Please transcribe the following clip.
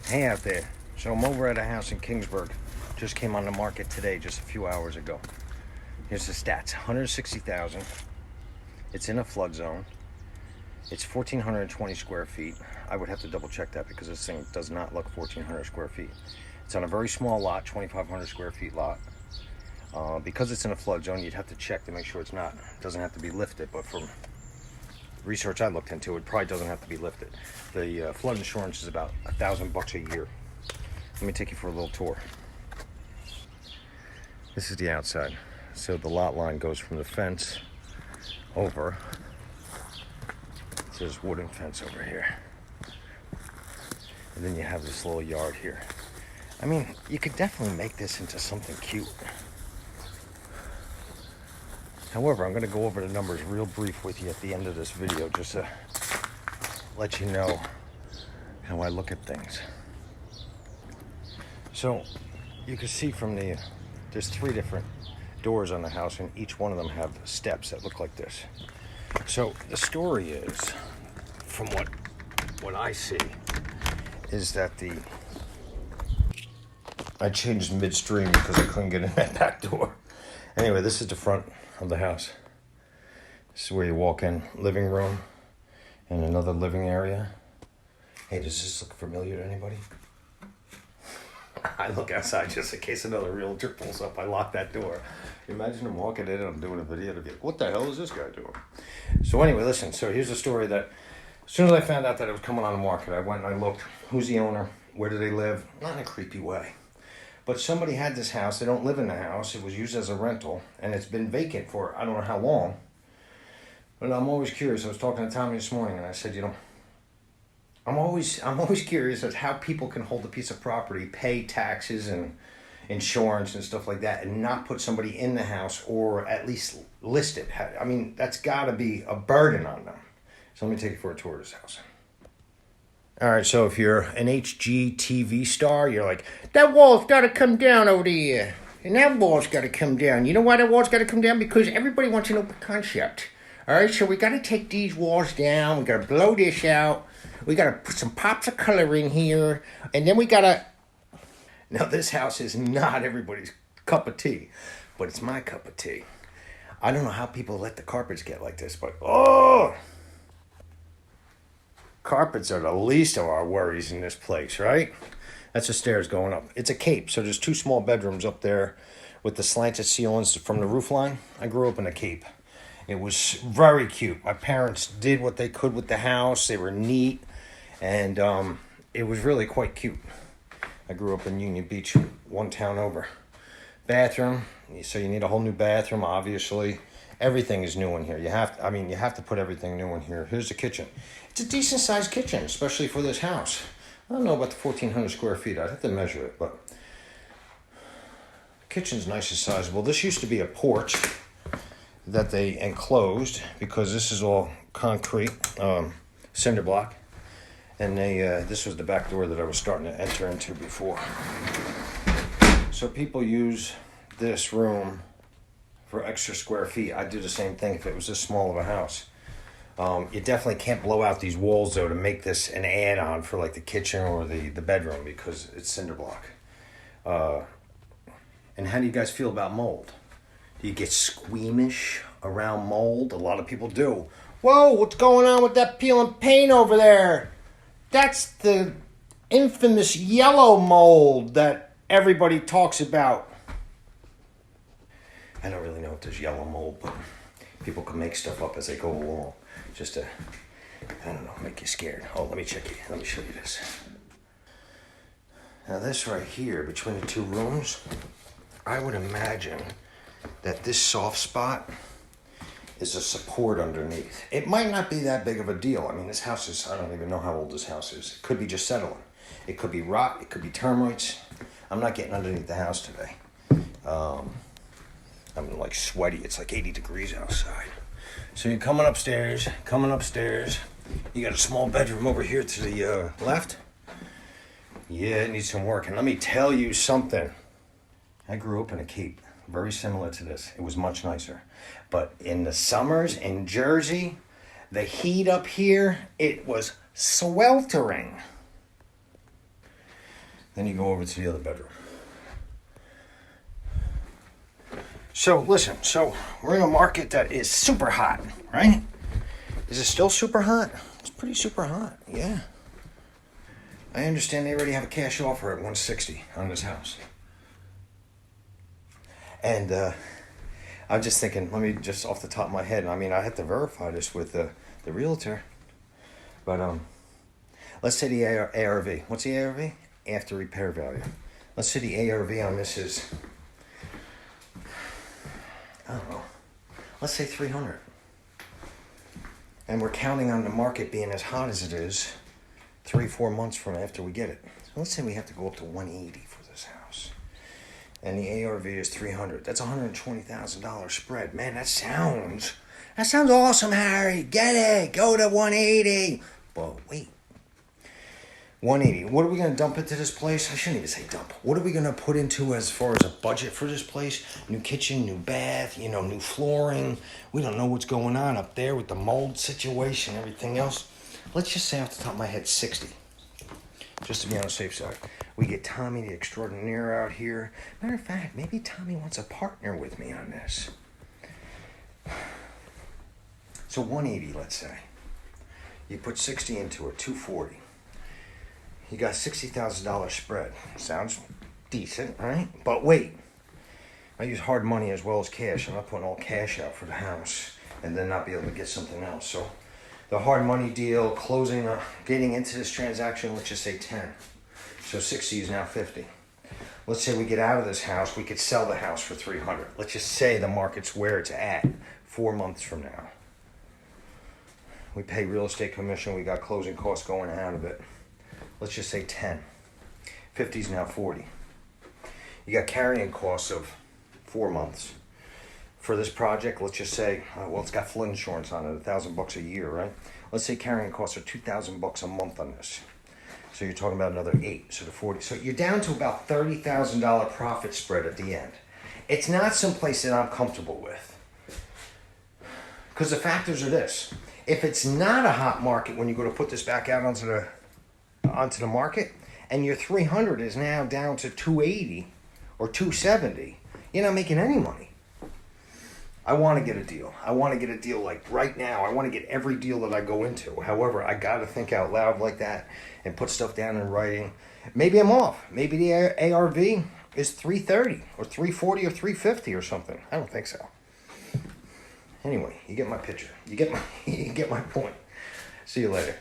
Hey out there. So I'm over at a house in Keansburg. Just came on the market today, just a few hours ago. Here's the stats. 160,000. It's in a flood zone. It's 1,420 square feet. I would have to double check that because this thing does not look 1,400 square feet. It's on a very small lot, 2,500 square feet lot. Because it's in a flood zone, you'd have to check to make sure it doesn't have to be lifted, but from research I looked into, it probably doesn't have to be lifted. The flood insurance is about $1,000 a year. Let me take you for a little tour. This is the outside. So the lot line goes from the fence over. There's wooden fence over here. And then you have this little yard here. I mean, you could definitely make this into something cute. However, I'm going to go over the numbers real brief with you at the end of this video just to let you know how I look at things. So you can see from there's 3 different doors on the house, and each one of them have steps that look like this. So the story is, from what I see, is that I changed midstream because I couldn't get in that back door. Anyway, this is the front of the house. This is where you walk in. Living room and another living area. Hey, does this look familiar to anybody? I look outside just in case another realtor pulls up. I lock that door. Imagine him walking in and I'm doing a video to be like, what the hell is this guy doing? So anyway, listen. So here's the story that as soon as I found out that it was coming on the market, I went and I looked. Who's the owner? Where do they live? Not in a creepy way. But somebody had this house. They don't live in the house. It was used as a rental, and it's been vacant for I don't know how long. But I'm always curious. I was talking to Tommy this morning, and I said, I'm always curious as how people can hold a piece of property, pay taxes and insurance and stuff like that, and not put somebody in the house or at least list it. I mean, that's got to be a burden on them. So let me take you for a tour of this house. All right, so if you're an HGTV star, you're like, that wall's got to come down over there. And that wall's got to come down. You know why that wall's got to come down? Because everybody wants an open concept. All right, so we got to take these walls down. We got to blow this out. We got to put some pops of color in here. And then we got to... Now, this house is not everybody's cup of tea, but it's my cup of tea. I don't know how people let the carpets get like this, but oh... Carpets are the least of our worries in this place, right? That's the stairs going up. It's a cape, so there's 2 small bedrooms up there with the slanted ceilings from the roof line. I grew up in a cape. It was very cute. My parents did what they could with the house. They were neat, and it was really quite cute. I grew up in Union Beach, one town over. Bathroom, so you need a whole new bathroom, obviously. Everything is new in here. You have to put everything new in here. Here's the kitchen. It's a decent sized kitchen, especially for this house. I don't know about the 1,400 square feet. I'd have to measure it, but the kitchen's nice and sizable. This used to be a porch that they enclosed because this is all concrete, cinder block. And this was the back door that I was starting to enter into before. So people use this room for extra square feet. I'd do the same thing if it was this small of a house. You definitely can't blow out these walls, though, to make this an add-on for, like, the kitchen or the bedroom because it's cinder block. And how do you guys feel about mold? Do you get squeamish around mold? A lot of people do. Whoa, what's going on with that peeling paint over there? That's the infamous yellow mold that everybody talks about. I don't really know if there's yellow mold, but people can make stuff up as they go along. Just to, I don't know, make you scared. Oh, let me show you this. Now this right here, between the 2 rooms, I would imagine that this soft spot is a support underneath. It might not be that big of a deal. I mean, this house is, I don't even know how old this house is. It could be just settling. It could be rot. It could be termites. I'm not getting underneath the house today. I'm like sweaty. It's like 80 degrees outside. So you're coming upstairs. You got a small bedroom over here to the left. Yeah, it needs some work. And let me tell you something. I grew up in a cape, very similar to this. It was much nicer. But in the summers in Jersey, the heat up here, it was sweltering. Then you go over to the other bedroom. So listen, so we're in a market that is super hot, right? Is it still super hot? It's pretty super hot, yeah. I understand they already have a cash offer at 160 on this house. And I'm just thinking, let me just off the top of my head, I mean, I have to verify this with the realtor. But let's say the ARV. What's the ARV? After repair value. Let's say the ARV on this is, I don't know, let's say 300. And we're counting on the market being as hot as it is 3-4 months from after we get it. So let's say we have to go up to 180 for this house. And the ARV is 300. That's $120,000 spread. Man, that sounds awesome, Harry. Get it. Go to 180. But wait. 180. What are we going to dump into this place? I shouldn't even say dump. What are we going to put into as far as a budget for this place? New kitchen, new bath, new flooring. We don't know what's going on up there with the mold situation, everything else. Let's just say off the top of my head, 60. Just to be on the safe side. We get Tommy the Extraordinaire out here. Matter of fact, maybe Tommy wants a partner with me on this. So 180, let's say. You put 60 into it, 240. You got $60,000 spread. Sounds decent, right? But wait, I use hard money as well as cash. I'm not putting all cash out for the house and then not be able to get something else. So the hard money deal, closing, getting into this transaction, let's just say 10. So 60 is now 50. Let's say we get out of this house, we could sell the house for 300. Let's just say the market's where it's at 4 months from now. We pay real estate commission, we got closing costs going out of it. Let's just say 10. 50 is now 40. You got carrying costs of 4 months. For this project, let's just say, well, it's got flood insurance on it, $1,000 a year, right? Let's say carrying costs are $2,000 a month on this. So you're talking about another 8, so the 40. So you're down to about $30,000 profit spread at the end. It's not someplace that I'm comfortable with. Because the factors are this. If it's not a hot market when you go to put this back out onto the market, and your 300 is now down to 280 or 270, you're not making any money. I want to get a deal. I want to get a deal like right now. I want to get every deal that I go into. However, I got to think out loud like that and put stuff down in writing. Maybe I'm off. Maybe the ARV is 330 or 340 or 350 or something. I don't think so. Anyway, you get my picture. You get my point. See you later.